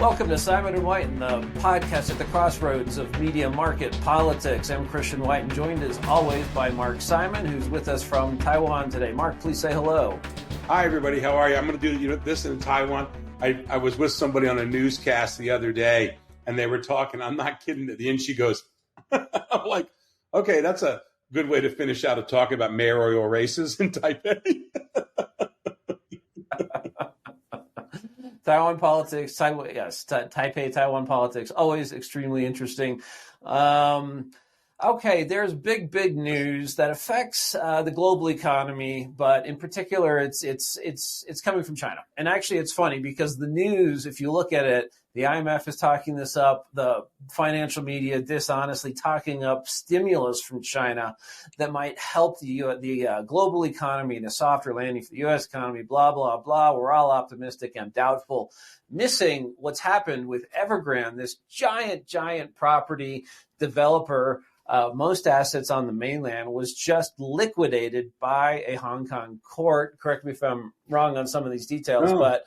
Welcome to Simon and Whiton, the podcast at the crossroads of media, market, politics. I'm Christian Whiton, joined as always by Mark Simon, who's with us from Taiwan today. Mark, please say hello. Hi, everybody. How are you? I'm going to do this in Taiwan. I was with somebody on a newscast the other day, and they were talking. I'm not kidding. At the end, she goes, I'm like, okay, that's a good way to finish out a talk about mayoral races in Taipei. Taiwan politics, Taipei, Taiwan politics, always extremely interesting. Okay, there's big news that affects the global economy, but in particular, it's coming from China. And actually, it's funny because the news, if you look at it, the IMF is talking this up, the financial media dishonestly talking up stimulus from China that might help the global economy and a softer landing for the U.S. economy, blah, blah, blah. We're all optimistic. I'm doubtful. Missing what's happened with Evergrande, this giant property developer, most assets on the mainland, was just liquidated by a Hong Kong court. Correct me if I'm wrong on some of these details, but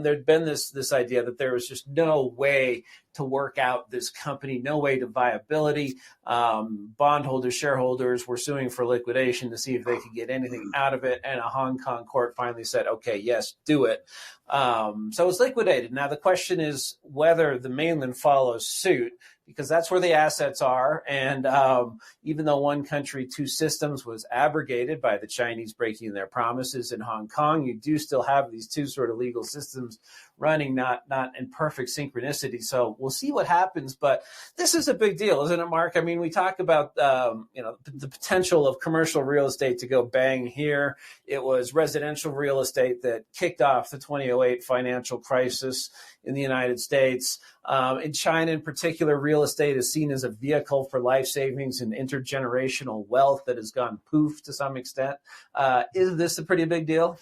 there'd been this idea that there was just no way to work out this company, no way to viability. Bondholders, shareholders were suing for liquidation to see if they could get anything out of it, and a Hong Kong court finally said, okay, yes, do it. So it's liquidated. Now, the question is whether the mainland follows suit, because that's where the assets are. And even though one country, two systems was abrogated by the Chinese breaking their promises in Hong Kong, you do still have these two sort of legal systems running, not in perfect synchronicity. So we'll see what happens. But this is a big deal, isn't it, Mark? I mean, we talk about the potential of commercial real estate to go bang here. It was residential real estate that kicked off the 2008 financial crisis in the United States. In China, in particular, real estate is seen as a vehicle for life savings and intergenerational wealth that has gone poof to some extent. Is this a pretty big deal?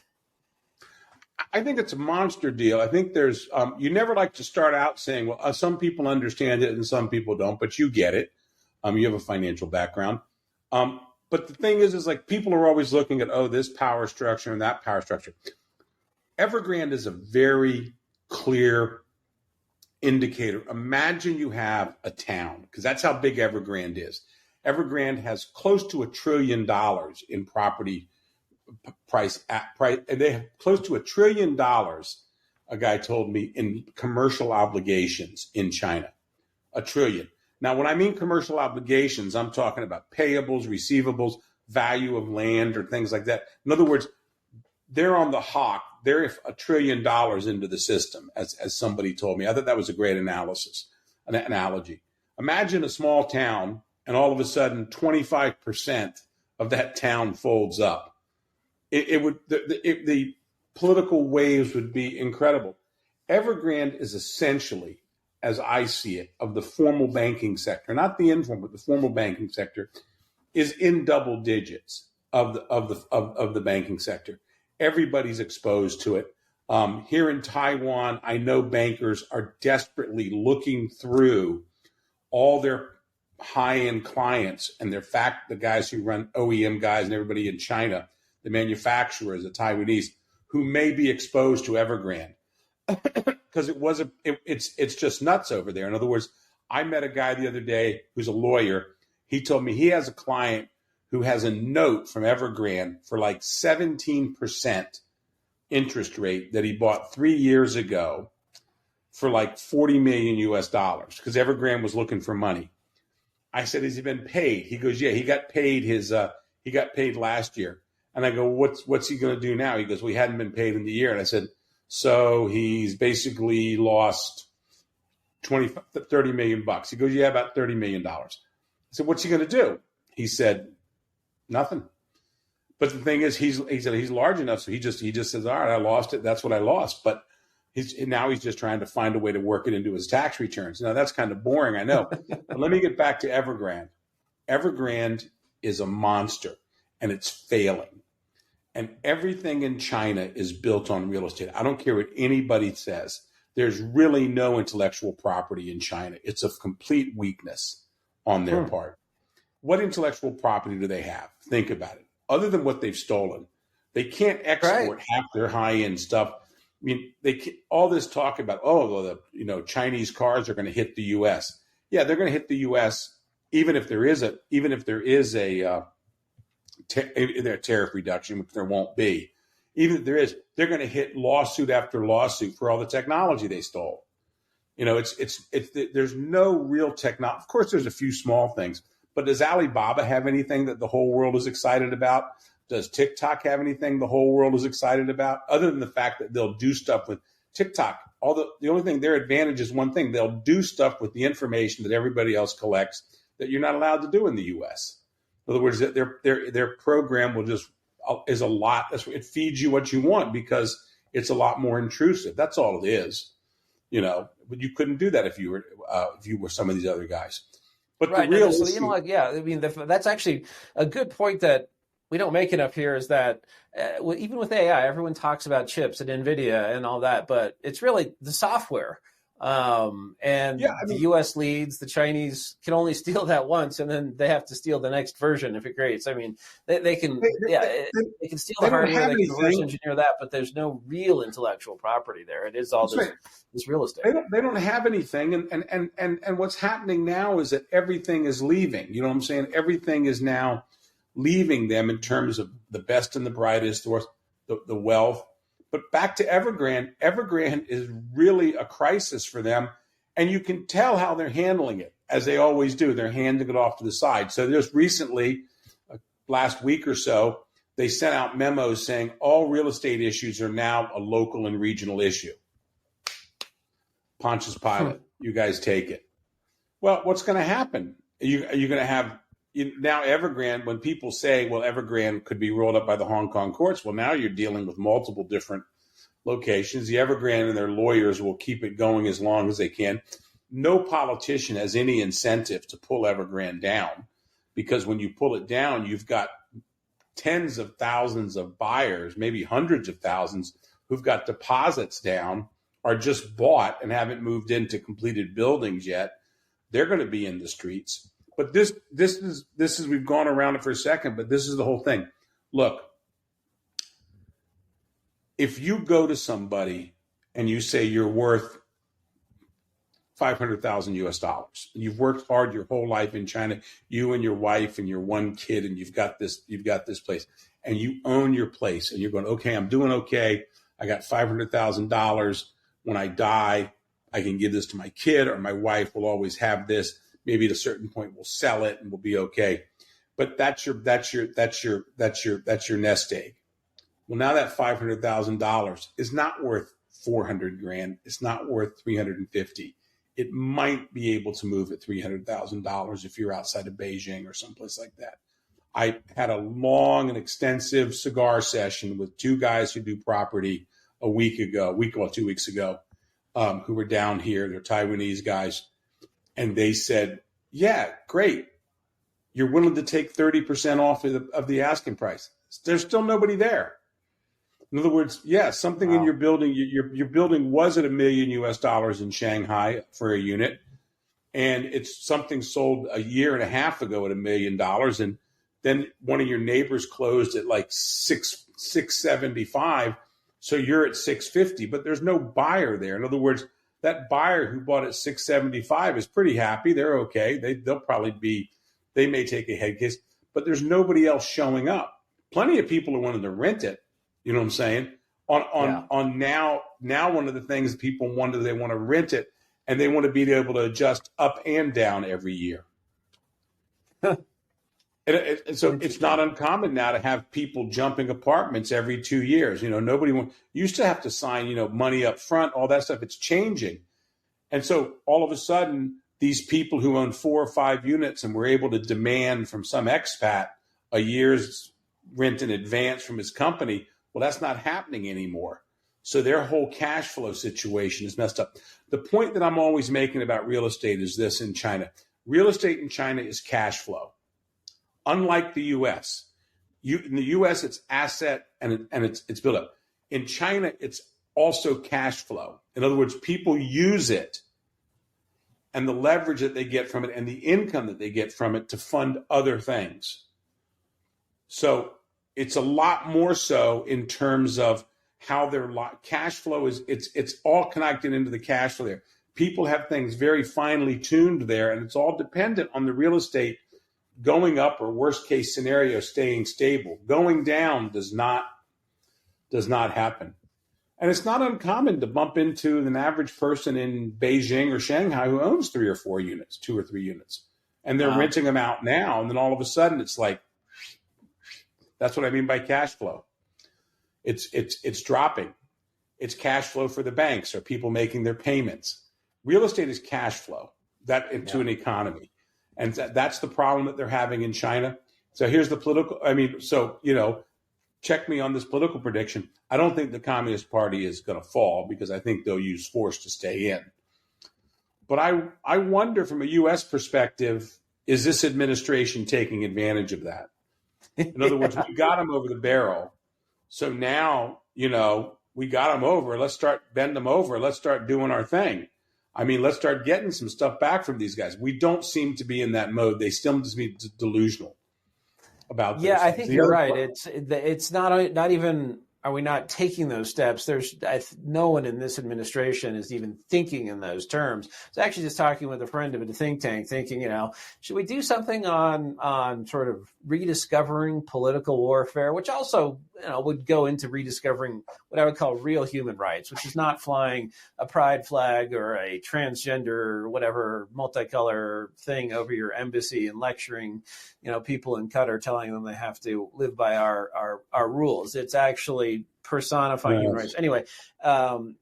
I think it's a monster deal. I think there's, you never like to start out saying, well, some people understand it and some people don't, but you get it. You have a financial background. But the thing is like people are always looking at, this power structure and that power structure. Evergrande is a very clear indicator. Imagine you have a town, because that's how big Evergrande is. Evergrande has close to $1 trillion in property price, and they have close to $1 trillion, a guy told me, in commercial obligations in China. $1 trillion. Now, when I mean commercial obligations, I'm talking about payables, receivables, value of land, or things like that. In other words, they're on the hawk. They're $1 trillion into the system, as somebody told me. I thought that was a great analogy. Imagine a small town, and all of a sudden, 25% of that town folds up. The political waves would be incredible. Evergrande is essentially, as I see it, of the formal banking sector, not the informal, but the formal banking sector, is in double digits of the banking sector. Everybody's exposed to it. Here in Taiwan, I know bankers are desperately looking through all their high-end clients and the guys who run OEM guys and everybody in China, the manufacturers, the Taiwanese, who may be exposed to Evergrande. Because it's just nuts over there. In other words, I met a guy the other day who's a lawyer. He told me he has a client who has a note from Evergrande for like 17% interest rate that he bought 3 years ago for like $40 million because Evergrande was looking for money. I said, has he been paid? He goes, yeah, he got paid he got paid last year. And I go, what's he going to do now? He goes, well, he hadn't been paid in the year. And I said, so he's basically lost 30 million bucks. He goes, yeah, about $30 million. I said, what's he going to do? He said, nothing. But the thing is, he said he's large enough, so he just says, all right, I lost it. That's what I lost. But now he's just trying to find a way to work it into his tax returns. Now that's kind of boring, I know. But let me get back to Evergrande. Evergrande is a monster, and it's failing. And everything in China is built on real estate. I don't care what anybody says. There's really no intellectual property in China. It's a complete weakness on their part. What intellectual property do they have? Think about it. Other than what they've stolen, they can't export half their high-end stuff. I mean, all this talk about, Chinese cars are going to hit the U.S. Yeah, they're going to hit the U.S. even if there is a tariff reduction, which there won't be. Even if there is, they're going to hit lawsuit after lawsuit for all the technology they stole. There's no real technology. Of course, there's a few small things, but does Alibaba have anything that the whole world is excited about? Does TikTok have anything the whole world is excited about, other than the fact that they'll do stuff with TikTok? The only thing, their advantage is one thing: they'll do stuff with the information that everybody else collects that you're not allowed to do in the U.S. In other words, their program is a lot. It feeds you what you want because it's a lot more intrusive. That's all it is, But you couldn't do that if you were some of these other guys. But right. The real issue, that's actually a good point that we don't make enough here is that even with AI, everyone talks about chips and NVIDIA and all that, but it's really the software. The U.S. leads, the Chinese can only steal that once, and then they have to steal the next version if it creates. I mean, they can steal the hardware, they can reverse engineer that, but there's no real intellectual property there. It is all this real estate. They don't have anything, and what's happening now is that everything is leaving. You know what I'm saying? Everything is now leaving them in terms of the best and the brightest, or the wealth. But back to Evergrande, Evergrande is really a crisis for them. And you can tell how they're handling it, as they always do. They're handing it off to the side. So just recently, last week or so, they sent out memos saying all real estate issues are now a local and regional issue. Pontius Pilate, you guys take it. Well, what's going to happen? Are you going to have now Evergrande, when people say, well, Evergrande could be rolled up by the Hong Kong courts, well, now you're dealing with multiple different locations. The Evergrande and their lawyers will keep it going as long as they can. No politician has any incentive to pull Evergrande down, because when you pull it down, you've got tens of thousands of buyers, maybe hundreds of thousands, who've got deposits down, are just bought and haven't moved into completed buildings yet. They're going to be in the streets. But this is we've gone around it for a second, but this is the whole thing. Look, if you go to somebody and you say you're worth $500,000 US, and you've worked hard your whole life in China, you and your wife and your one kid, and you've got this place, and you own your place, and you're going, okay, I'm doing okay. I got $500,000. When I die, I can give this to my kid, or my wife will always have this. Maybe at a certain point we'll sell it and we'll be okay. But that's your nest egg. Well, now that $500,000 is not worth $400,000. It's not worth $350,000. It might be able to move at $300,000 if you're outside of Beijing or someplace like that. I had a long and extensive cigar session with two guys who do property 2 weeks ago, who were down here. They're Taiwanese guys. And they said, yeah, great. You're willing to take 30% off of the asking price. There's still nobody there. In other words, something in your building, your building was at $1 million US in Shanghai for a unit. And it's something sold a year and a half ago at $1 million. And then one of your neighbors closed at like 675. So you're at 650, but there's no buyer there. In other words, that buyer who bought at 675 is pretty happy. They're okay. They may take a head case, but there's nobody else showing up. Plenty of people are wanting to rent it. You know what I'm saying? On now one of the things people they want to rent it, and they want to be able to adjust up and down every year. And so it's not uncommon now to have people jumping apartments every 2 years. Nobody used to have to sign, money up front, all that stuff. It's changing. And so all of a sudden, these people who own 4 or 5 units and were able to demand from some expat a year's rent in advance from his company, well, that's not happening anymore. So their whole cash flow situation is messed up. The point that I'm always making about real estate is this in China. Real estate in China is cash flow. Unlike the U.S., in the U.S. it's asset and it's built up. In China, it's also cash flow. In other words, people use it and the leverage that they get from it and the income that they get from it to fund other things. So it's a lot more so in terms of how their cash flow is. It's all connected into the cash flow there. People have things very finely tuned there, and it's all dependent on the real estate going up or worst case scenario staying stable. Going down does not happen. And it's not uncommon to bump into an average person in Beijing or Shanghai who owns 3 or 4 units, 2 or 3 units, and they're renting them out now. And then all of a sudden it's like, that's what I mean by cash flow. It's dropping. It's cash flow for the banks or people making their payments. Real estate is cash flow into an economy. And that's the problem that they're having in China. So here's the political, check me on this political prediction. I don't think the Communist Party is going to fall because I think they'll use force to stay in. But I wonder from a U.S. perspective, is this administration taking advantage of that? In other words, we got them over the barrel. So now, we got them over. Let's start bend them over. Let's start doing our thing. I mean, let's start getting some stuff back from these guys. We don't seem to be in that mode. They still seem to be delusional about this. Yeah, I think you're right. It's not even, are we not taking those steps? No one in this administration is even thinking in those terms. I was actually just talking with a friend of a think tank thinking, should we do something on sort of rediscovering political warfare, which also, would go into rediscovering what I would call real human rights, which is not flying a pride flag or a transgender or whatever multicolor thing over your embassy and lecturing, people in Qatar, telling them they have to live by our rules. It's actually personifying human rights. Anyway,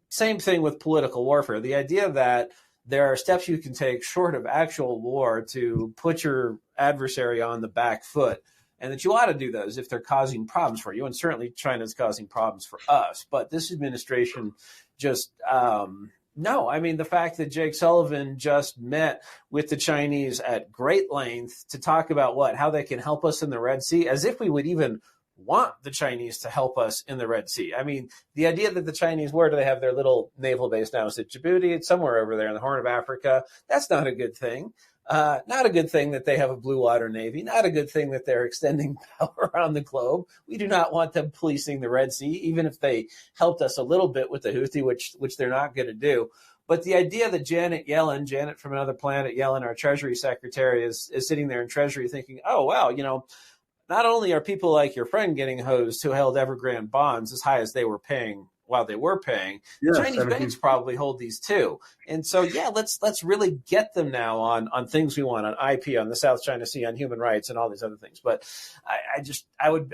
same thing with political warfare. The idea that there are steps you can take short of actual war to put your adversary on the back foot, and that you ought to do those if they're causing problems for you. And certainly China's causing problems for us. But this administration just, no. I mean, the fact that Jake Sullivan just met with the Chinese at great length to talk about how they can help us in the Red Sea, as if we would even want the Chinese to help us in the Red Sea. I mean, the idea that the Chinese, where do they have their little naval base now? Is it Djibouti? It's somewhere over there in the Horn of Africa. That's not a good thing. Not a good thing that they have a blue water navy. Not a good thing that they're extending power around the globe. We do not want them policing the Red Sea, even if they helped us a little bit with the Houthi, which they're not going to do. But the idea that Janet from another planet, Yellen, our Treasury Secretary, is sitting there in Treasury thinking, oh, wow, not only are people like your friend getting hosed who held Evergrande bonds as high as they were paying while they were paying, yes, Chinese banks probably hold these too. And so, let's really get them now on things we want, on IP, on the South China Sea, on human rights and all these other things. But I would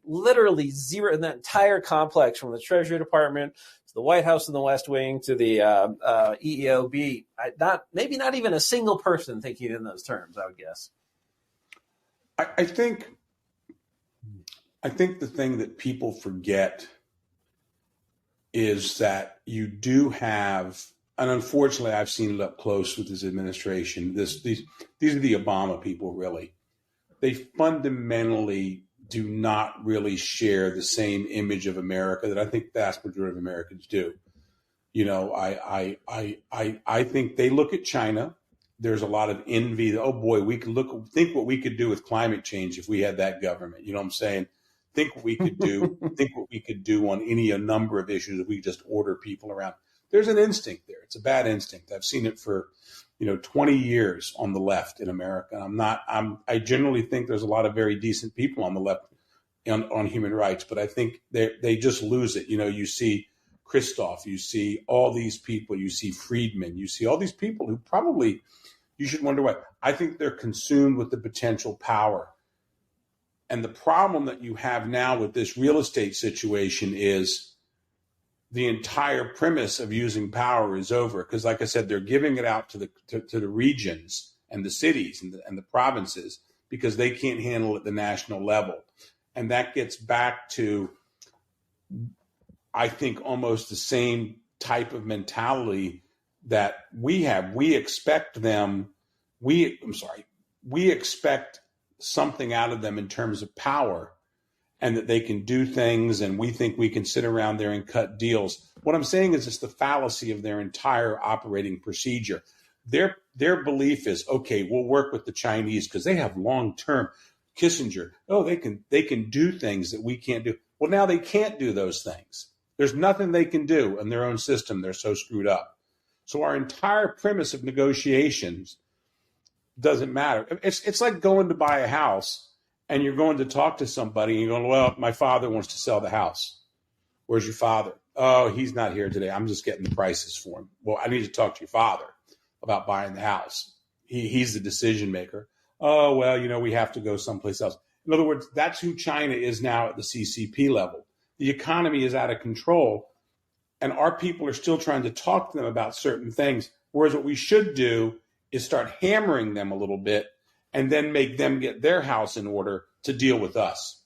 literally zero in that entire complex, from the Treasury Department to the White House in the West Wing to the EEOB, maybe not even a single person thinking in those terms, I would guess. I think the thing that people forget is that you do have, and unfortunately I've seen it up close with this administration, these are the Obama people, really. They fundamentally do not really share the same image of America that I think the vast majority of Americans do. I think they look at China. There's a lot of envy. Oh boy, think what we could do with climate change if we had that government. You know what I'm saying? Think what we could do. Think what we could do on a number of issues if we just order people around. There's an instinct there. It's a bad instinct. I've seen it for 20 years on the left in America. I generally think there's a lot of very decent people on the left on human rights, but I think they just lose it. You see Christoph, you see all these people, you see Friedman, you see all these people who probably, you should wonder why. I think they're consumed with the potential power. And the problem that you have now with this real estate situation is the entire premise of using power is over. Because like I said, they're giving it out to the regions and the cities and the provinces because they can't handle it at the national level. And that gets back to, I think, almost the same type of mentality that we have. We expect something out of them in terms of power, and that they can do things, and we think we can sit around there and cut deals. What I'm saying is it's the fallacy of their entire operating procedure. Their belief is, okay, we'll work with the Chinese because they have long-term. Kissinger, they can do things that we can't do. Well, now they can't do those things. There's nothing they can do in their own system. They're so screwed up. So our entire premise of negotiations doesn't matter. It's like going to buy a house and you're going to talk to somebody and you're going, well, my father wants to sell the house. Where's your father? Oh, he's not here today. I'm just getting the prices for him. Well, I need to talk to your father about buying the house. He's the decision maker. Oh, well, we have to go someplace else. In other words, that's who China is now at the CCP level. The economy is out of control, and our people are still trying to talk to them about certain things. Whereas what we should do is start hammering them a little bit and then make them get their house in order to deal with us.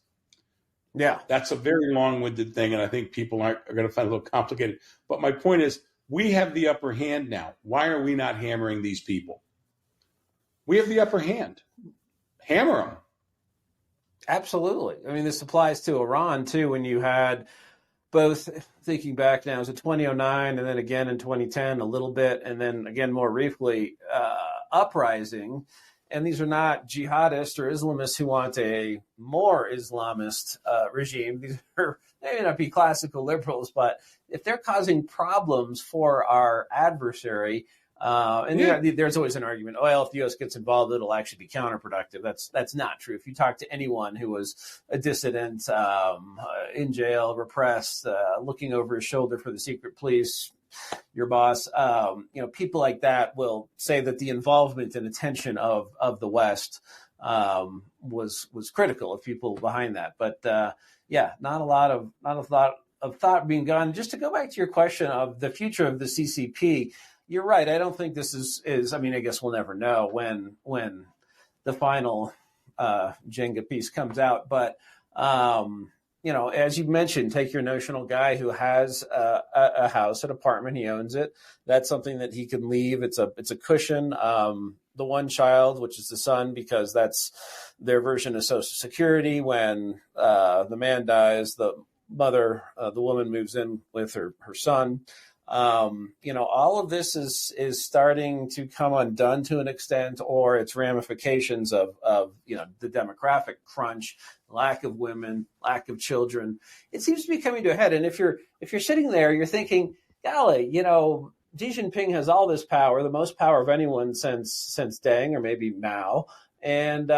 Yeah. That's a very long-winded thing, and I think people are going to find it a little complicated. But my point is, we have the upper hand now. Why are we not hammering these people? We have the upper hand. Hammer them. Absolutely. I mean, this applies to Iran, too, when you had both, thinking back now, it was in 2009 and then again in 2010 a little bit, and then again more briefly, uprising. And these are not jihadists or Islamists who want a more Islamist regime. These are, they may not be classical liberals, but if they're causing problems for our adversary, there's always an argument, well, if the U.S. gets involved, it'll actually be counterproductive. That's not true. If you talk to anyone who was a dissident, in jail, repressed, looking over his shoulder for the secret police, your boss, people like that will say that the involvement and attention of the West was critical of people behind that. But not a lot of thought being gone. Just to go back to your question of the future of the CCP, you're right. I don't think this is. I mean, I guess we'll never know when the final Jenga piece comes out. But as you mentioned, take your notional guy who has a house, an apartment, he owns it. That's something that he can leave. It's a cushion. The one child, which is the son, because that's their version of Social Security. When the man dies, the mother, the woman, moves in with her son. All of this is starting to come undone to an extent, or its ramifications of the demographic crunch, lack of women, lack of children. It seems to be coming to a head. And if you're sitting there, you're thinking, golly, Xi Jinping has all this power, the most power of anyone since Deng or maybe Mao. And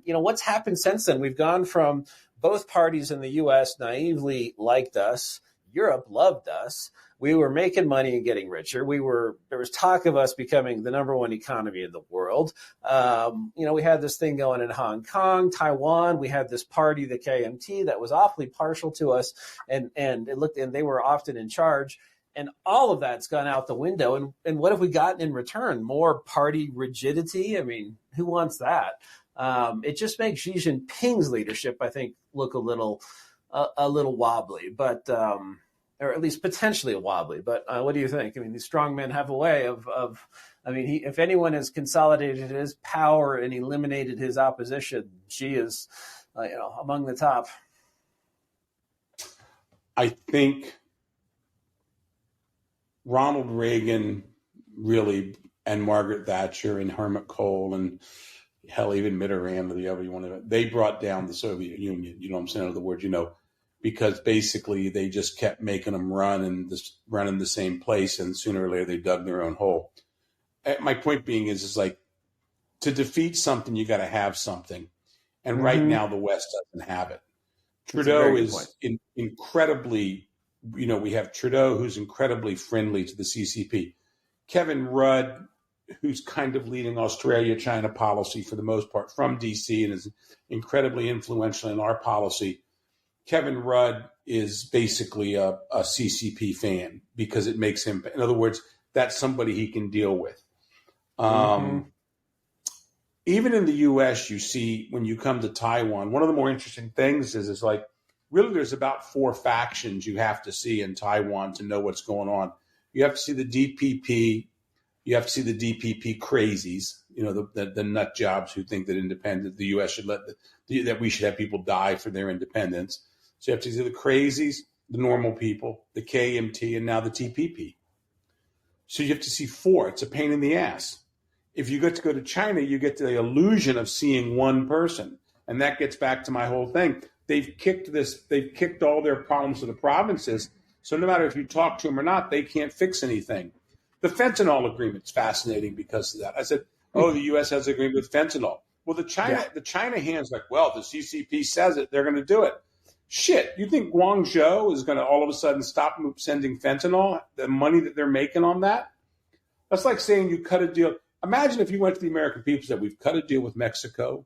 what's happened since then? We've gone from both parties in the U.S. naively liked us. Europe loved us. We were making money and getting richer. There was talk of us becoming the number one economy in the world. We had this thing going in Hong Kong, Taiwan. We had this party, the KMT, that was awfully partial to us, and they were often in charge. And all of that's gone out the window. And what have we gotten in return? More party rigidity? I mean, who wants that? It just makes Xi Jinping's leadership, I think, look a little wobbly, but or at least potentially wobbly. But what do you think? I mean, these strong men have a way of if anyone has consolidated his power and eliminated his opposition, Xi is, among the top. I think Ronald Reagan really, and Margaret Thatcher and Helmut Kohl and hell, even Mitterrand, or the other one, they brought down the Soviet Union. You know what I'm saying? In other words, because basically they just kept making them run in the same place, and sooner or later they dug their own hole. My point being is like, to defeat something, you got to have something. And right now the West doesn't have it. Trudeau is incredibly, we have Trudeau, who's incredibly friendly to the CCP. Kevin Rudd, who's kind of leading Australia-China policy for the most part from DC and is incredibly influential in our policy. Kevin Rudd is basically a CCP fan because it makes him, in other words, that's somebody he can deal with. Even in the U.S., you see, when you come to Taiwan, one of the more interesting things is like, really there's about 4 factions you have to see in Taiwan to know what's going on. You have to see the DPP. You have to see the DPP crazies, the nut jobs who think that the U.S. should that we should have people die for their independence. So you have to see the crazies, the normal people, the KMT, and now the TPP. So you have to see 4. It's a pain in the ass. If you get to go to China, you get the illusion of seeing one person. And that gets back to my whole thing. They've kicked all their problems to the provinces. So no matter if you talk to them or not, they can't fix anything. The fentanyl agreement's fascinating because of that. I said, oh, the U.S. has an agreement with fentanyl. Well, the China hand's like, well, the CCP says it, they're going to do it. Shit, you think Guangzhou is going to all of a sudden stop sending fentanyl, the money that they're making on that? That's like saying you cut a deal. Imagine if you went to the American people and said, we've cut a deal with Mexico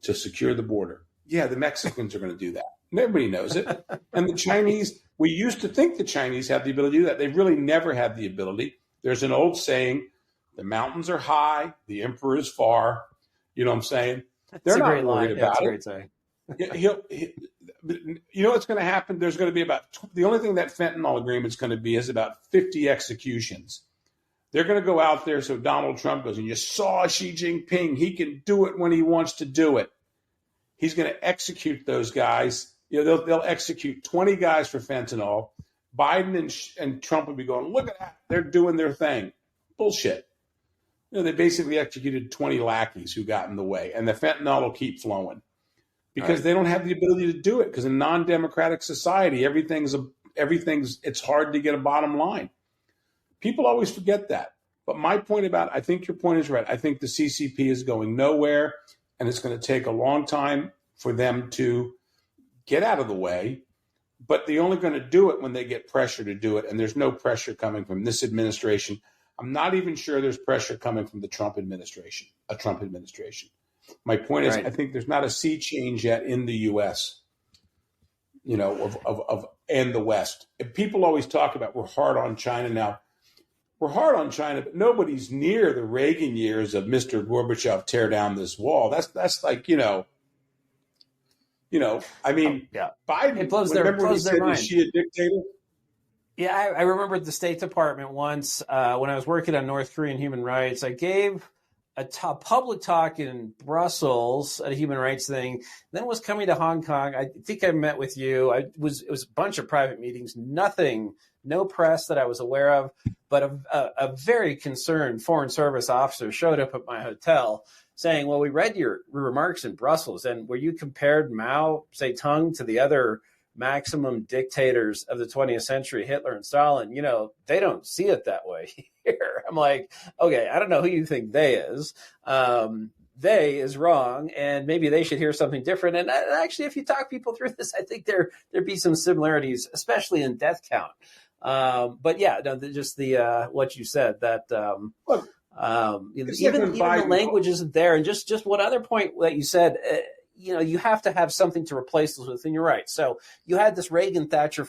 to secure the border. Yeah, the Mexicans are going to do that. And everybody knows it. And the Chinese, we used to think the Chinese have the ability to do that. They've really never had the ability. There's an old saying, the mountains are high, the emperor is far. You know what I'm saying? They're not worried about it. Great saying. You know what's going to happen? There's going to be the only thing that fentanyl agreement is going to be is about 50 executions. They're going to go out there so Donald Trump goes, and you saw Xi Jinping. He can do it when he wants to do it. He's going to execute those guys. You know, they'll execute 20 guys for fentanyl. Biden and Trump will be going, look at that. They're doing their thing. Bullshit. You know, they basically executed 20 lackeys who got in the way, and the fentanyl will keep flowing because they don't have the ability to do it. Because in a non-democratic society, it's hard to get a bottom line. People always forget that. But my point I think your point is right. I think the CCP is going nowhere, and it's going to take a long time for them to get out of the way. But they're only going to do it when they get pressure to do it, and there's no pressure coming from this administration. I'm not even sure there's pressure coming from the Trump administration, My point is, I think there's not a sea change yet in the U.S., you know, and the West. And people always talk about we're hard on China now. We're hard on China, but nobody's near the Reagan years of Mr. Gorbachev tear down this wall. That's like, I mean, Biden, it blows their mind. Is she a dictator? Yeah, I remember at the State Department once when I was working on North Korean human rights, I gave a public talk in Brussels at a human rights thing, then was coming to Hong Kong. I think I met with you. It was a bunch of private meetings, no press that I was aware of, but a very concerned Foreign Service officer showed up at my hotel saying, well, we read your remarks in Brussels, and where you compared Mao Zedong to the other maximum dictators of the 20th century, Hitler and Stalin, they don't see it that way here. I'm like, okay, I don't know who you think they is. They is wrong, and maybe they should hear something different. And actually, if you talk people through this, I think there'd be some similarities, especially in death count. But yeah, no, just the what you said that even the language isn't there. And just one other point that you said. You have to have something to replace this with, and you're right. So you had this Reagan-Thatcher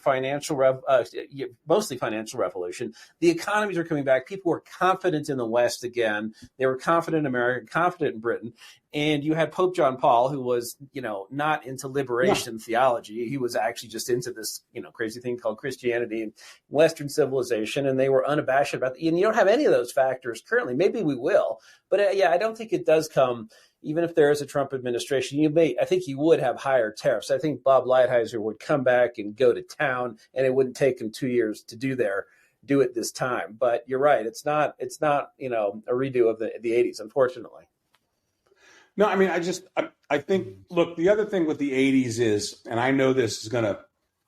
mostly financial revolution. The economies are coming back. People were confident in the West again. They were confident in America, confident in Britain. And you had Pope John Paul, who was, not into liberation theology. He was actually just into this, crazy thing called Christianity and Western civilization. And they were unabashed about it. And you don't have any of those factors currently. Maybe we will. But I don't think it does come. Even if there is a Trump administration, I think you would have higher tariffs. I think Bob Lighthizer would come back and go to town, and it wouldn't take him 2 years to do it this time. But you're right; it's not a redo of the 80s, unfortunately. No, I mean, I think. Look, the other thing with the 80s is, and I know this is going to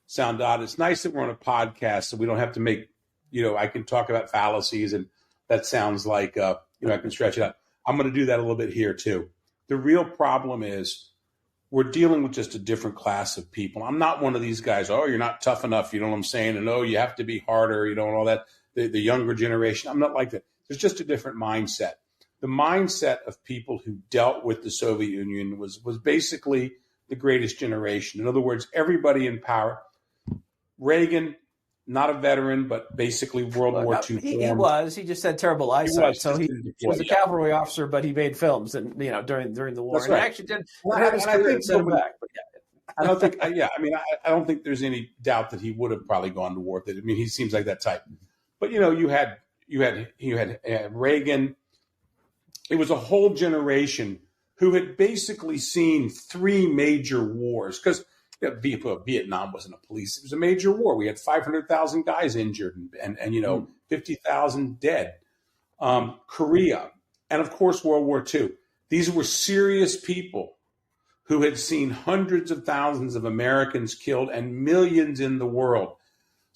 sound odd. It's nice that we're on a podcast, so we don't have to make. I can talk about fallacies, and that sounds like I can stretch it out. I'm going to do that a little bit here too. The real problem is we're dealing with just a different class of people. I'm not one of these guys, oh, you're not tough enough, you know what I'm saying? And, oh, you have to be harder, and all that. The younger generation, I'm not like that. There's just a different mindset. The mindset of people who dealt with the Soviet Union was basically the greatest generation. In other words, everybody in power. Reagan, not a veteran, but basically World War II. He was. He just had terrible eyesight. He was a cavalry officer, but he made films, and during the war. That's right. He actually did. Send him back. But I don't think. I don't think there's any doubt that he would have probably gone to war. He seems like that type. But you had Reagan. It was a whole generation who had basically seen three major wars because. Vietnam wasn't a police. It was a major war. We had 500,000 guys injured and 50,000 dead. Korea, and of course, World War II. These were serious people who had seen hundreds of thousands of Americans killed and millions in the world.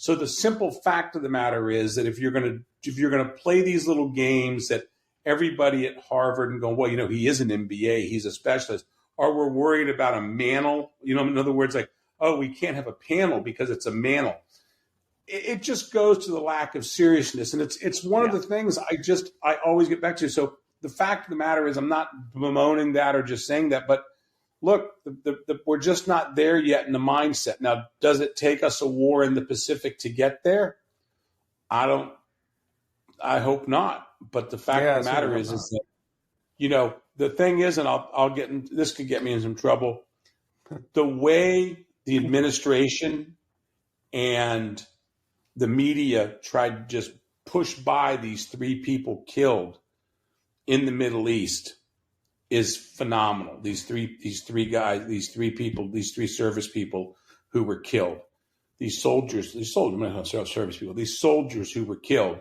So the simple fact of the matter is that if you're going to play these little games that everybody at Harvard and go, well, he is an MBA, he's a specialist, or we're worried about a mantle, in other words, like, oh, we can't have a panel because it's a mantle. It just goes to the lack of seriousness. And it's one of the things I always get back to. So the fact of the matter is I'm not bemoaning that or just saying that, but look, we're just not there yet in the mindset. Now, does it take us a war in the Pacific to get there? I hope not. But the fact of the matter is that, the thing is, and I'll get in, this could get me in some trouble. The way the administration and the media tried to just push by these 3 people killed in the Middle East is phenomenal. These three guys, these 3 people, these 3 service people who were killed, these soldiers who were killed.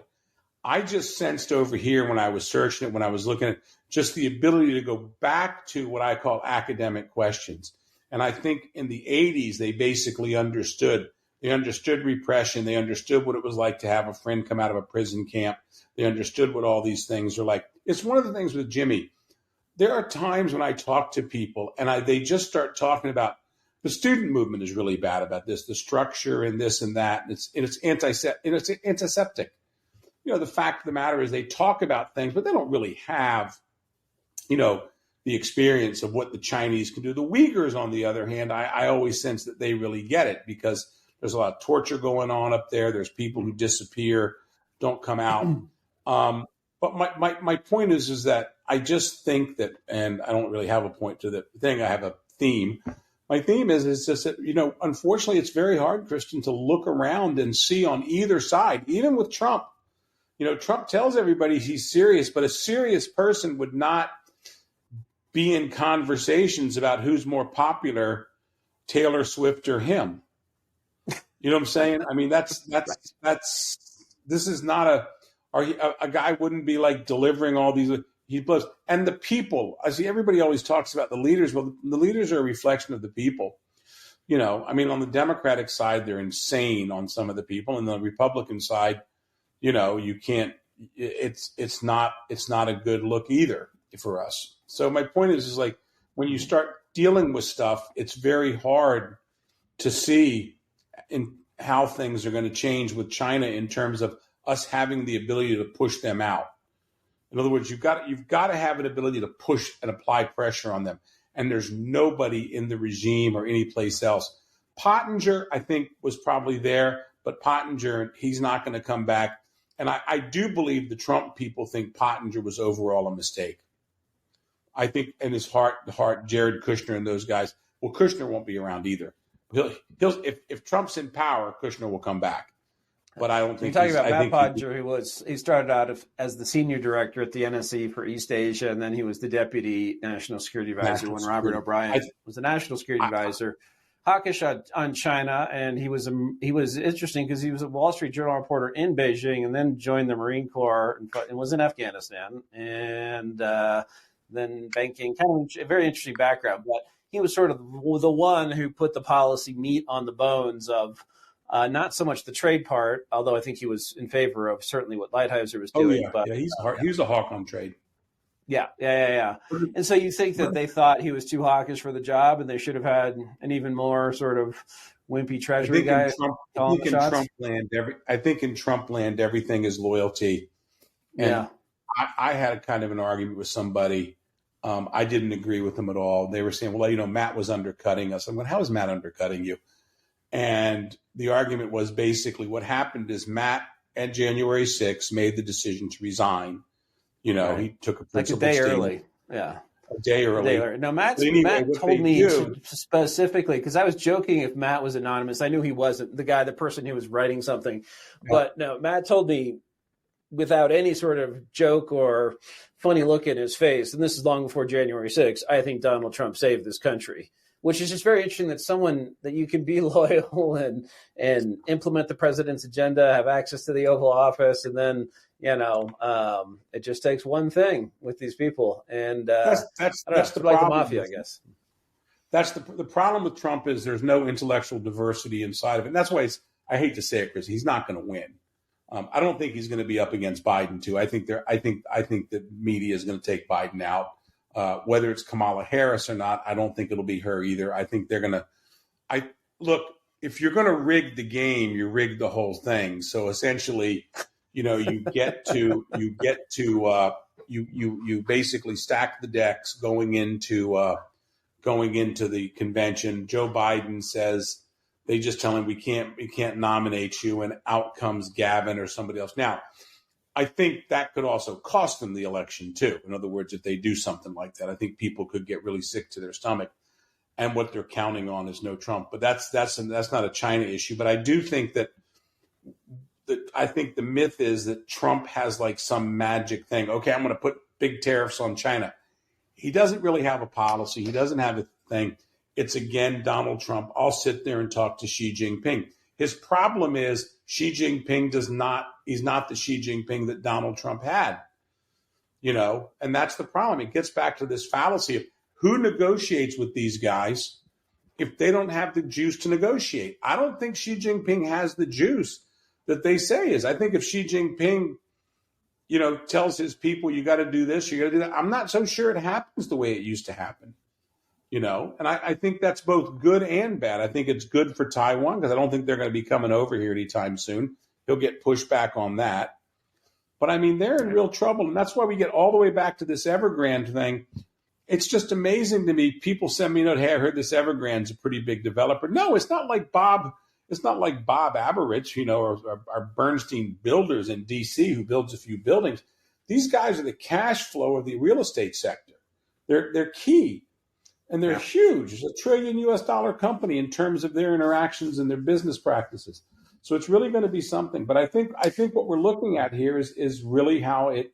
I just sensed over here when I was searching it, when I was looking at just the ability to go back to what I call academic questions. And I think in the 80s, they basically understood. They understood repression. They understood what it was like to have a friend come out of a prison camp. They understood what all these things are like. It's one of the things with Jimmy. There are times when I talk to people and they just start talking about the student movement is really bad about this, the structure and this and that. And it's antiseptic. The fact of the matter is they talk about things, but they don't really have, the experience of what the Chinese can do. The Uyghurs, on the other hand, I always sense that they really get it because there's a lot of torture going on up there. There's people who disappear, don't come out. But my point is that I just think that, and I don't really have a point to the thing. I have a theme. My theme is just that, unfortunately, it's very hard, Christian, to look around and see on either side, even with Trump. Trump tells everybody he's serious, but a serious person would not be in conversations about who's more popular, Taylor Swift or him. You know what I'm saying? I mean, this is not a guy wouldn't be like delivering all these. He blows. And the people, I see everybody always talks about the leaders. Well, the leaders are a reflection of the people. On the Democratic side, they're insane on some of the people. And the Republican side, you can't, it's not a good look either for us. So my point is like, when you start dealing with stuff, it's very hard to see in how things are going to change with China in terms of us having the ability to push them out. In other words, you've got to have an ability to push and apply pressure on them. And there's nobody in the regime or any place else. Pottinger, I think, was probably there, but Pottinger, he's not going to come back. And I do believe the Trump people think Pottinger was overall a mistake. I think in his heart, Jared Kushner and those guys, well, Kushner won't be around either. If Trump's in power, Kushner will come back. But I don't think you're talking about Matt Pottinger. He started out as the senior director at the NSC for East Asia, and then he was the deputy national security advisor when Robert O'Brien was the national security advisor. Hawkish on China, and he was interesting because he was a Wall Street Journal reporter in Beijing, and then joined the Marine Corps and was in Afghanistan, and then banking. Kind of a very interesting background, but he was sort of the one who put the policy meat on the bones of. Not so much the trade part, although I think he was in favor of certainly what Lighthizer was doing. But he's a hawk on trade. Yeah. And so you think that they thought he was too hawkish for the job, and they should have had an even more sort of wimpy treasury guy. I think in Trumpland, everything is loyalty. And I had kind of an argument with somebody. I didn't agree with them at all. They were saying, well, Matt was undercutting us. I'm going, how is Matt undercutting you? And the argument was basically what happened is Matt at January 6th made the decision to resign. He took a principal like a day statement. early. Yeah. A day early. No, Matt told me specifically, because I was joking if Matt was anonymous. I knew he wasn't the person who was writing something. But no, Matt told me without any sort of joke or funny look in his face, and this is long before January 6th, I think Donald Trump saved this country. Which is just very interesting that someone that you can be loyal and implement the president's agenda, have access to the Oval Office, and then it just takes one thing with these people, and that's the like the mafia, I guess. That's the problem with Trump is there's no intellectual diversity inside of it. And that's why I hate to say it, Chris, he's not going to win. I don't think he's going to be up against Biden too. I think the media is going to take Biden out. Whether it's Kamala Harris or not, I don't think it'll be her either. I think they're going to. Look, if you're going to rig the game, you rig the whole thing. So essentially, you basically stack the decks going into the convention. Joe Biden says they just tell him we can't nominate you, and out comes Gavin or somebody else. Now, I think that could also cost them the election too. In other words, if they do something like that, I think people could get really sick to their stomach. And what they're counting on is no Trump. But that's not a China issue. But I do think that I think the myth is that Trump has like some magic thing. Okay, I'm going to put big tariffs on China. He doesn't really have a policy. He doesn't have a thing. It's again Donald Trump. I'll sit there and talk to Xi Jinping. His problem is Xi Jinping he's not the Xi Jinping that Donald Trump had. And that's the problem. It gets back to this fallacy of who negotiates with these guys if they don't have the juice to negotiate. I don't think Xi Jinping has the juice that they say is. I think if Xi Jinping, tells his people, you got to do this, you got to do that, I'm not so sure it happens the way it used to happen. And I think that's both good and bad. I think it's good for Taiwan because I don't think they're going to be coming over here anytime soon. He'll get pushed back on that. But I mean, they're in real trouble. And that's why we get all the way back to this Evergrande thing. It's just amazing to me. People send me a note, hey, I heard this Evergrande's a pretty big developer. No, it's not like Bob Aberich, or Bernstein Builders in D.C. who builds a few buildings. These guys are the cash flow of the real estate sector. They're key. And they're huge. It's $1 trillion US company in terms of their interactions and their business practices. So it's really going to be something. But I think what we're looking at here is really how it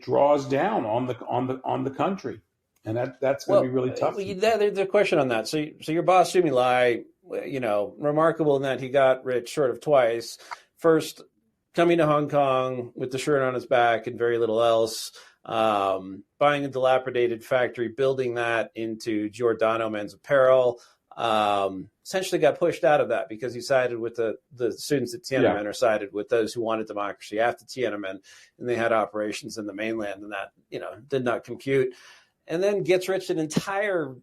draws down on the country, and that's going to be really tough. There's a question on that. So your boss Jimmy Lai, remarkable in that he got rich sort of twice. First, coming to Hong Kong with the shirt on his back and very little else. Buying a dilapidated factory, building that into Giordano Men's Apparel, essentially got pushed out of that because he sided with the students at Tiananmen or sided with those who wanted democracy after Tiananmen, and they had operations in the mainland, and that did not compute. And then gets rich in entirely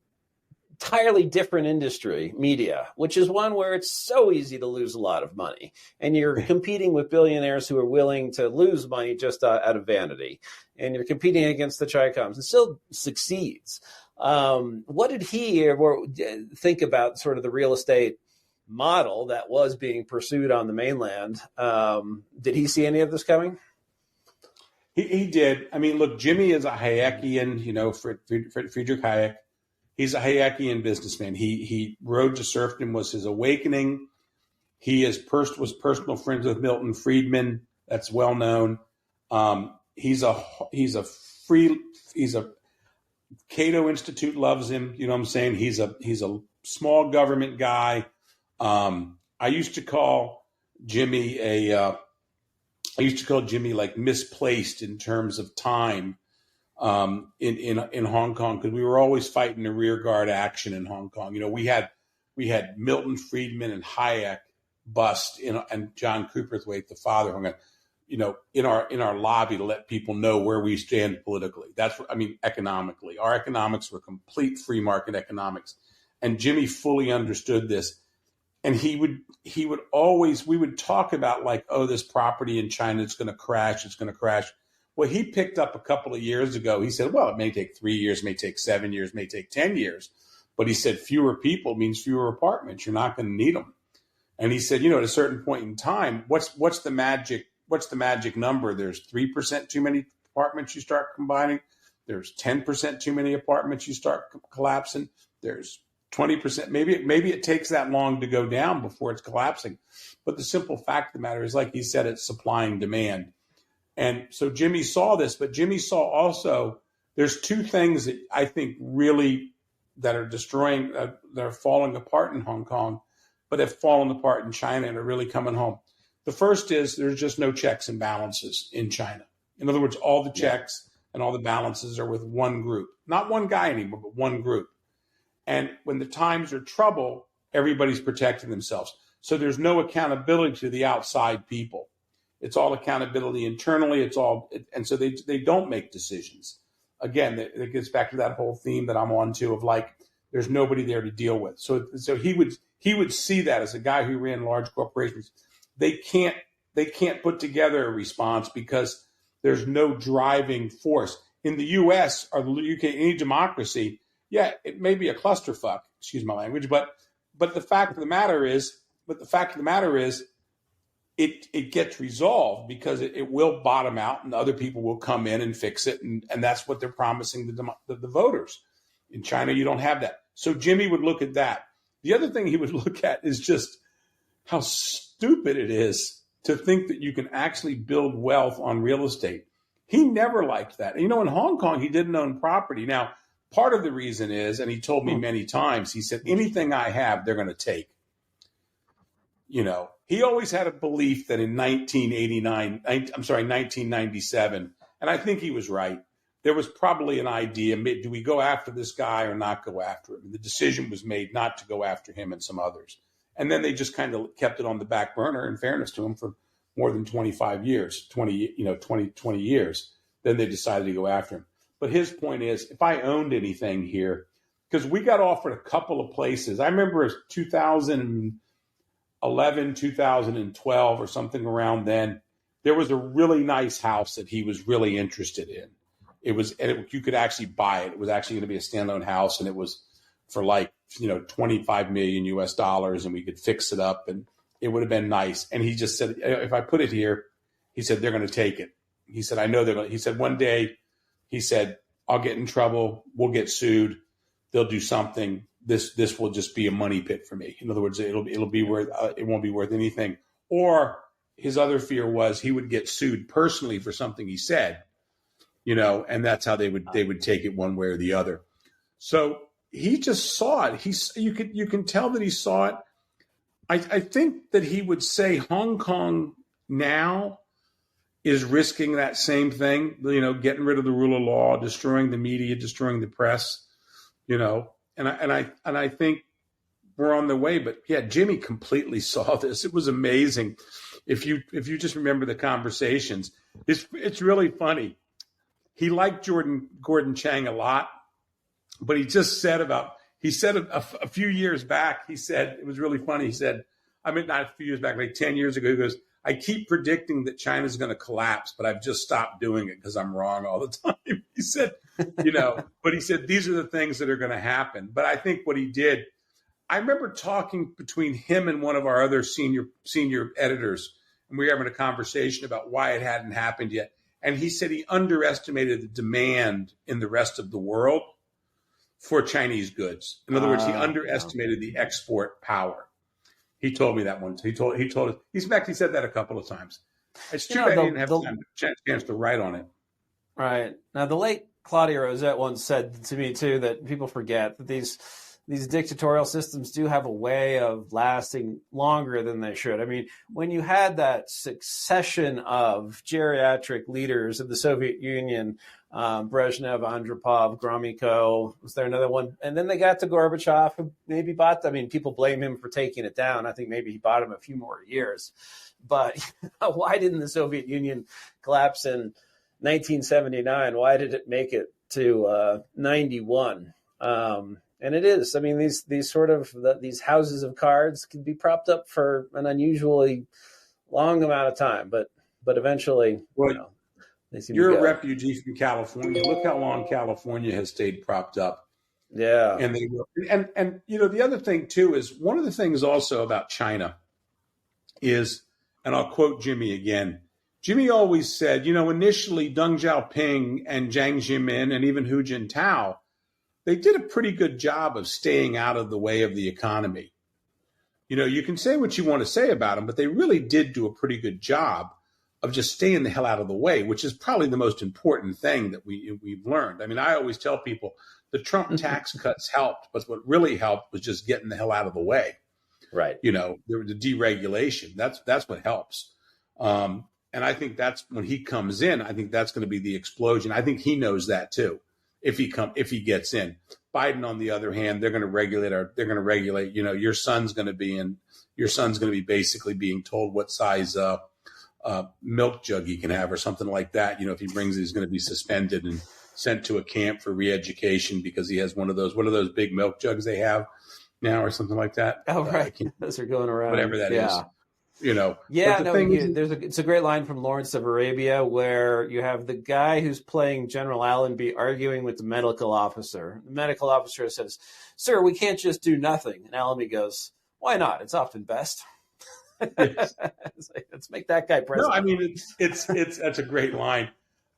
different industry, media, which is one where it's so easy to lose a lot of money. And you're competing with billionaires who are willing to lose money just out of vanity. And you're competing against the Chi-Coms and still succeeds. What did he think about sort of the real estate model that was being pursued on the mainland? Did he see any of this coming? He did. I mean, look, Jimmy is a Hayekian, Friedrich Hayek. He's a Hayekian businessman. He Road to Serfdom was his awakening. He was personal friends with Milton Friedman. That's well known. He's a Cato Institute loves him. You know what I'm saying? He's a small government guy. I used to call Jimmy like misplaced in terms of time. In Hong Kong, because we were always fighting the rear guard action in Hong Kong. We had Milton Friedman and Hayek bust, and John Cooperthwaite, the father, in our lobby to let people know where we stand politically. Economically, our economics were complete free market economics, and Jimmy fully understood this. And we would talk about like, oh, this property in China, it's going to crash. Well, he picked up a couple of years ago. He said, well, it may take 3 years, may take 7 years, may take 10 years. But he said fewer people means fewer apartments. You're not going to need them. And he said, at a certain point in time, what's the magic number? There's 3% too many apartments you start combining. There's 10% too many apartments you start collapsing. There's 20%. Maybe it takes that long to go down before it's collapsing. But the simple fact of the matter is, like he said, it's supply and demand. And so Jimmy saw this, but Jimmy saw also there's two things that I think really that are destroying, that are falling apart in Hong Kong, but have fallen apart in China and are really coming home. The first is there's just no checks and balances in China. In other words, all the checks and all the balances are with one group, not one guy anymore, but one group. And when the times are trouble, everybody's protecting themselves. So there's no accountability to the outside people. It's all accountability internally. And so they don't make decisions. Again, it gets back to that whole theme that I'm on to of like, there's nobody there to deal with. So he would see that as a guy who ran large corporations. They can't put together a response because there's no driving force. In the U.S. or the UK, any democracy, yeah, it may be a clusterfuck, excuse my language, but the fact of the matter is, it gets resolved because it will bottom out and other people will come in and fix it. And that's what they're promising the voters. In China, you don't have that. So Jimmy would look at that. The other thing he would look at is just how stupid it is to think that you can actually build wealth on real estate. He never liked that. In Hong Kong, he didn't own property. Now, part of the reason is, and he told me many times, he said, anything I have, they're going to take. He always had a belief that in 1997, and I think he was right, there was probably an idea, do we go after this guy or not go after him? And the decision was made not to go after him and some others. And then they just kind of kept it on the back burner, in fairness to him, for more than 25 years, 20 years. Then they decided to go after him. But his point is, if I owned anything here, because we got offered a couple of places. I remember 2011, 2012 or something around then, there was a really nice house that he was really interested in. You could actually buy it. It was actually going to be a standalone house, and it was for like, $25 million US, and we could fix it up and it would have been nice. And he just said, if I put it here, he said, they're going to take it. He said, I know they're going to, he said, one day, he said, I'll get in trouble. We'll get sued. They'll do something. This will just be a money pit for me. In other words, it'll be worth, it won't be worth anything. Or his other fear was he would get sued personally for something he said, and that's how they would take it one way or the other. So he just saw it. You can tell that he saw it. I think that he would say Hong Kong now is risking that same thing, getting rid of the rule of law, destroying the media, destroying the press, and I think we're on the way. But yeah, Jimmy completely saw this. It was amazing. If you just remember the conversations, it's really funny. He liked Gordon Chang a lot, but he just said a few years back, he said, it was really funny. He said, not a few years back, like 10 years ago, he goes, I keep predicting that China's going to collapse, but I've just stopped doing it because I'm wrong all the time. He said, but he said, these are the things that are going to happen. But I think what he did, I remember talking between him and one of our other senior editors, and we were having a conversation about why it hadn't happened yet. And he said he underestimated the demand in the rest of the world for Chinese goods. In other words, he underestimated the export power. He told me that once. He told us. He said that a couple of times. It's true. I didn't have chance to write on it. Right. Now, the late Claudia Rosette once said to me, too, that people forget that these dictatorial systems do have a way of lasting longer than they should. I mean, when you had that succession of geriatric leaders of the Soviet Union, Brezhnev, Andropov, Gromyko, was there another one? And then they got to Gorbachev, who maybe people blame him for taking it down. I think maybe he bought him a few more years. But why didn't the Soviet Union collapse in 1979? Why did it make it to 91? And it is. I mean, these sort of these houses of cards can be propped up for an unusually long amount of time, but eventually, they seem you're to go. A refugee from California. Look how long California has stayed propped up. Yeah, and they will. And the other thing too is one of the things also about China is, and I'll quote Jimmy again. Jimmy always said, initially Deng Xiaoping and Jiang Zemin and even Hu Jintao, they did a pretty good job of staying out of the way of the economy. You can say what you want to say about them, but they really did do a pretty good job of just staying the hell out of the way, which is probably the most important thing that we've learned. I mean, I always tell people the Trump tax cuts helped, but what really helped was just getting the hell out of the way. Right. The deregulation. That's what helps. And I think that's when he comes in, I think that's going to be the explosion. I think he knows that too. if he gets in. Biden, on the other hand, they're going to regulate. Your son's going to be basically being told what size milk jug he can have or something like that. If he brings it, he's going to be suspended and sent to a camp for re-education because he has one of those big milk jugs they have now or something like that. Oh, right. Those are going around. Whatever that is. Yeah, it's a great line from Lawrence of Arabia where you have the guy who's playing General Allenby arguing with the medical officer. The medical officer says, "Sir, we can't just do nothing." And Allenby goes, "Why not? It's often best." Yes. Let's make that guy president. No, I mean it's that's a great line.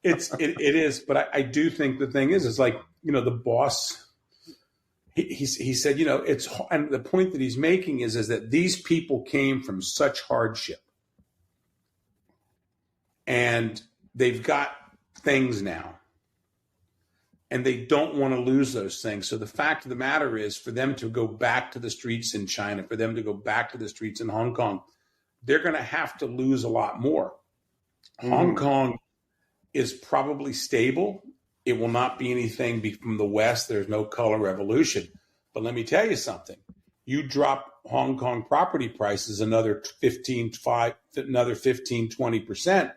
It is, but I do think the thing is like the boss. He said, it's, and the point that he's making is that these people came from such hardship and they've got things now and they don't want to lose those things. So the fact of the matter is for them to go back to the streets in China, for them to go back to the streets in Hong Kong, they're going to have to lose a lot more. Hong Kong is probably stable. It will not be anything from the West. There's no color revolution. But let me tell you something. You drop Hong Kong property prices another 20%.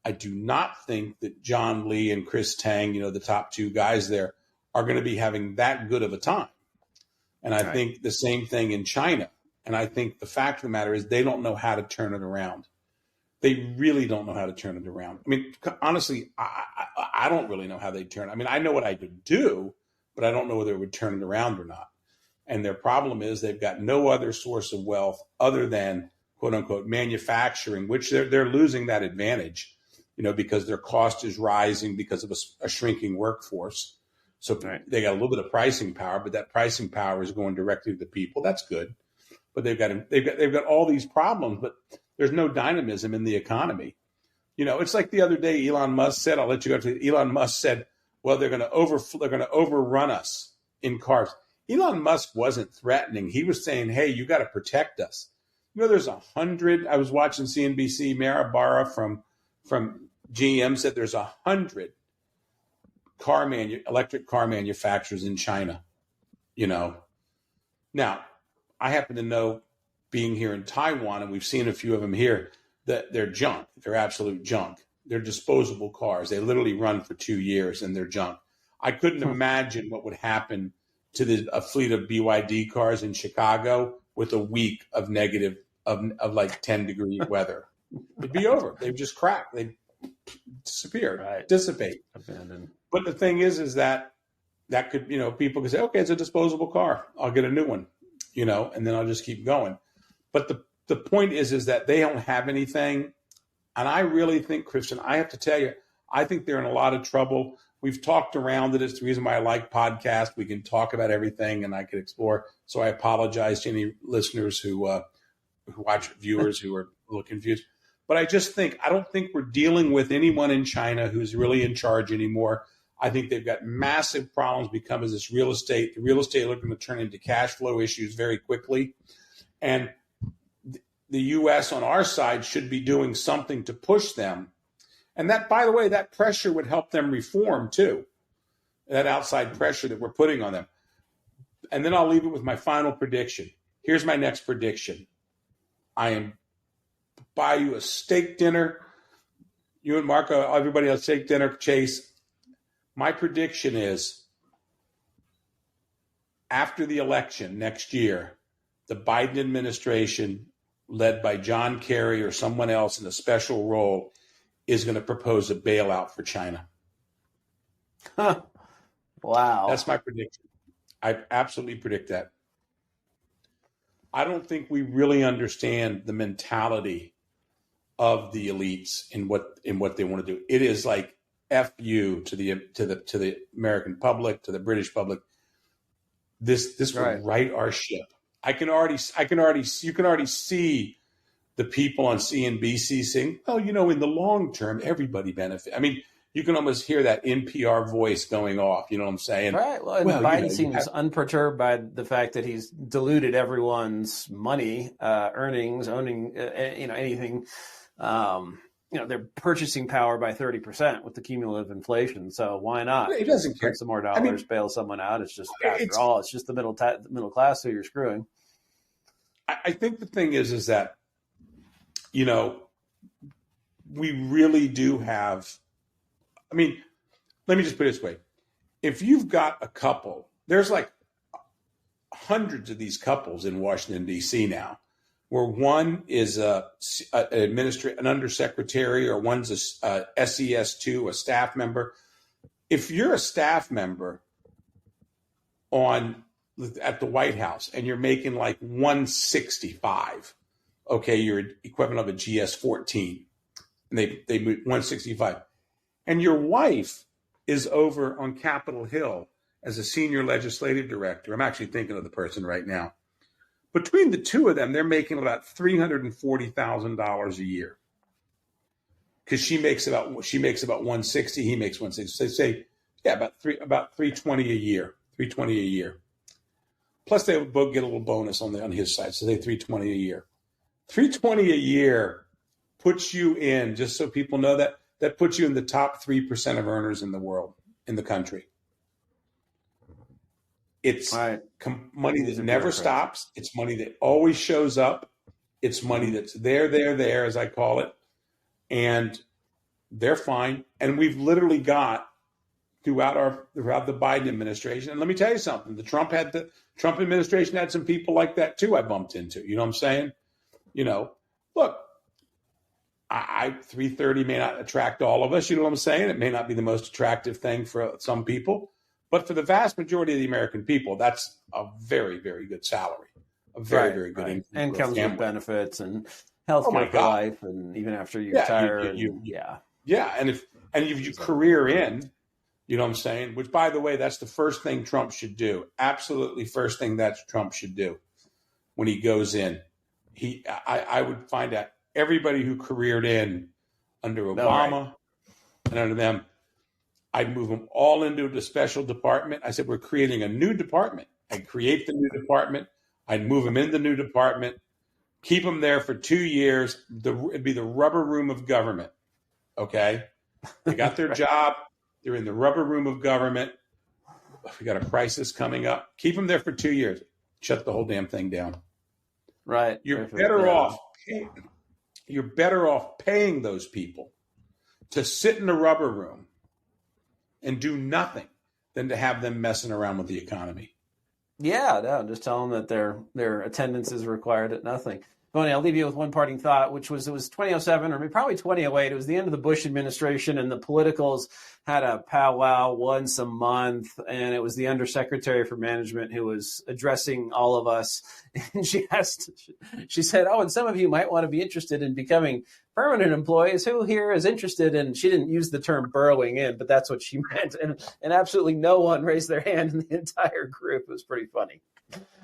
I do not think that John Lee and Chris Tang, the top two guys there, are going to be having that good of a time. And I think the same thing in China. And I think the fact of the matter is they don't know how to turn it around. They really don't know how to turn it around. I mean, honestly, I don't really know how they turn. I mean, I know what I would do, but I don't know whether it would turn it around or not. And their problem is they've got no other source of wealth other than, quote unquote, manufacturing, which they're losing that advantage, because their cost is rising because of a shrinking workforce. So they got a little bit of pricing power, but that pricing power is going directly to the people. That's good. But they've got all these problems, but there's no dynamism in the economy. It's like the other day Elon Musk said, I'll let you go to Elon Musk said, well, they're going to overrun us in cars. Elon Musk wasn't threatening. He was saying, hey, you got to protect us. There's 100. I was watching CNBC. Mara Barra from GM said there's 100 electric car manufacturers in China. Now, I happen to know, being here in Taiwan, and we've seen a few of them here, that they're junk. They're absolute junk. They're disposable cars. They literally run for 2 years and they're junk. I couldn't imagine what would happen to a fleet of BYD cars in Chicago with a week of negative of like 10-degree weather. It'd be over. They'd just crack. They'd disappear, dissipate. Abandoned. But the thing is that could, people could say, okay, it's a disposable car. I'll get a new one, and then I'll just keep going. But the point is that they don't have anything. And I really think, Christian, I have to tell you, I think they're in a lot of trouble. We've talked around it. It's the reason why I like podcasts. We can talk about everything and I can explore. So I apologize to any listeners who watch, viewers who are a little confused. But I don't think we're dealing with anyone in China who's really in charge anymore. I think they've got massive problems because this real estate. The real estate are looking to turn into cash flow issues very quickly. And the U.S. on our side should be doing something to push them. And that, by the way, that pressure would help them reform too. That outside pressure that we're putting on them. And then I'll leave it with my final prediction. Here's my next prediction. I am buy you a steak dinner. You and Marco, everybody else, steak dinner, Chase. My prediction is after the election next year, the Biden administration, led by John Kerry or someone else in a special role, is going to propose a bailout for China. Huh. Wow. That's my prediction. I absolutely predict that. I don't think we really understand the mentality of the elites in what they want to do. It is like F you to the American public, to the British public. This will right our ship. You can already see the people on CNBC saying, "Oh, in the long term, everybody benefits." I mean, you can almost hear that NPR voice going off. You know what I'm saying? Right. Well, Biden seems unperturbed by the fact that he's diluted everyone's money, earnings, owning, anything. their purchasing power by 30% with the cumulative inflation. So why not? It doesn't care. Print some more dollars, bail someone out. It's just, after all, it's just the middle class who you're screwing. I think the thing is that, we really do have, let me just put it this way. If you've got a couple, there's like hundreds of these couples in Washington, D.C. now, where one is an undersecretary, or one's a SES2, a staff member. If you're a staff member at the White House and you're making like 165, okay, you're equivalent of a GS-14, and they move 165, and your wife is over on Capitol Hill as a senior legislative director. I'm actually thinking of the person right now. Between the two of them, they're making about $340,000 a year, because she makes about 160, he makes 160. So they say, about 320 a year, 320 a year. Plus they both get a little bonus on his side, so they 320 a year. 320 a year puts you in, just so people know, that puts you in the top 3% of earners in the world, in the country. It's money that never stops. It's money that always shows up. It's money that's there, as I call it. And they're fine. And we've literally got throughout the Biden administration. And let me tell you something. The Trump administration had some people like that too I bumped into. You know what I'm saying? Look, I 330 may not attract all of us. You know what I'm saying? It may not be the most attractive thing for some people. But for the vast majority of the American people, that's a very, very good salary, a very, very good income. And comes with benefits and health care for life, and even after you retire. And if you career in, you know what I'm saying? Which, by the way, that's the first thing Trump should do. Absolutely, first thing that Trump should do when he goes in. I would find out everybody who careered in under Obama and under them. I'd move them all into the special department. I said, we're creating a new department. I'd create the new department. I'd move them in the new department, keep them there for 2 years. It'd be the rubber room of government. Okay. They got their job. They're in the rubber room of government. We got a crisis coming up. Keep them there for 2 years. Shut the whole damn thing down. Right. You're better off paying those people to sit in the rubber room and do nothing than to have them messing around with the economy. Yeah, no, just tell them that their attendance is required at nothing. Bonnie, I'll leave you with one parting thought, which was, it was 2007 or probably 2008. It was the end of the Bush administration, and the politicals had a powwow once a month, and it was the undersecretary for management who was addressing all of us. And she said, and some of you might want to be interested in becoming permanent employees. Who here is interested in, she didn't use the term burrowing in, but that's what she meant. And absolutely no one raised their hand in the entire group. It was pretty funny.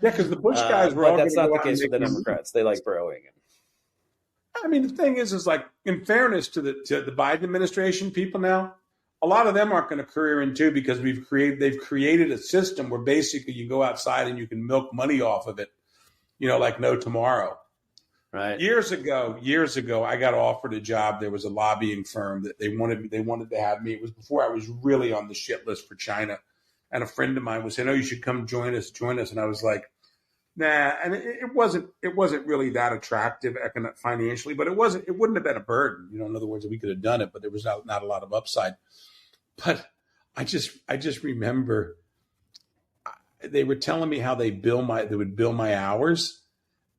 Yeah, because the Bush guys were all. But that's not the case with the Democrats. They like burrowing in. I mean, the thing is like, in fairness to the Biden administration people now, a lot of them aren't going to career in too, because they've created a system where basically you go outside and you can milk money off of it, like no tomorrow. Right. Years ago, I got offered a job. There was a lobbying firm that they wanted to have me. It was before I was really on the shit list for China. And a friend of mine was saying, "Oh, you should come join us." And I was like, nah. And it wasn't really that attractive financially, but it wouldn't have been a burden. In other words, we could have done it, but there was not a lot of upside. But I just remember they were telling me how they would bill my hours.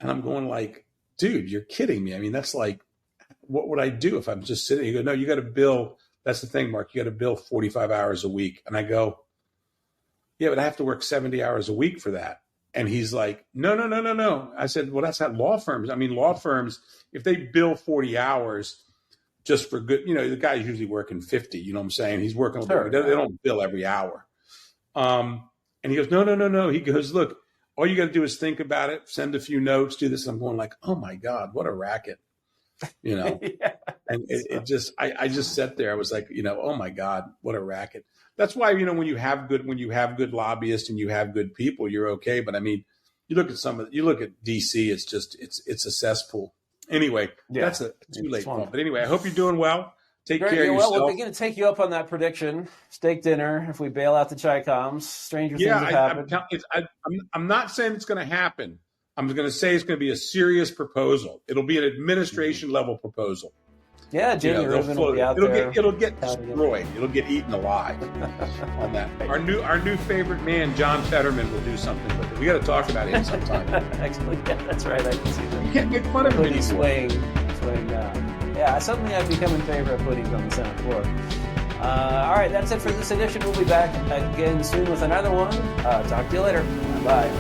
And I'm going like, dude, you're kidding me. I mean, that's like, what would I do if I'm just sitting? You go, no, you got to bill. That's the thing, Mark. You got to bill 45 hours a week. And I go, yeah, but I have to work 70 hours a week for that. And he's like, no. I said, well, that's not law firms. I mean, law firms, if they bill 40 hours just for good, the guy's usually working 50, you know what I'm saying? He's working, sure. They don't bill every hour. And he goes, no. He goes, look, all you got to do is think about it, send a few notes, do this. I'm going like, oh my God, what a racket, Yeah, and it just, I just sat there. I was like, oh my God, what a racket. That's why, when you have good lobbyists and you have good people, you're okay. But I mean, you look at DC, it's a cesspool. Anyway, Yeah, that's a too late swung. call. But anyway, I hope you're doing well. Take Great. care of Yeah, yourself. well, we're going to take you up on that prediction. Steak dinner if we bail out the Chi-Coms. Stranger things have happened. I'm not saying it's going to happen. I'm going to say it's going to be a serious proposal. It'll be an administration level proposal. Yeah, Jamie Rubin will be out there. It'll get destroyed. It'll get eaten alive on that. Our new favorite man, John Fetterman, will do something with it. We got to talk about him sometime. Excellent. Yeah, that's right. I can see that. You can't make fun of him anymore. Swing down. Yeah, suddenly I've become in favor of putting on the Senate floor. All right, that's it for this edition. We'll be back again soon with another one. Talk to you later. Bye.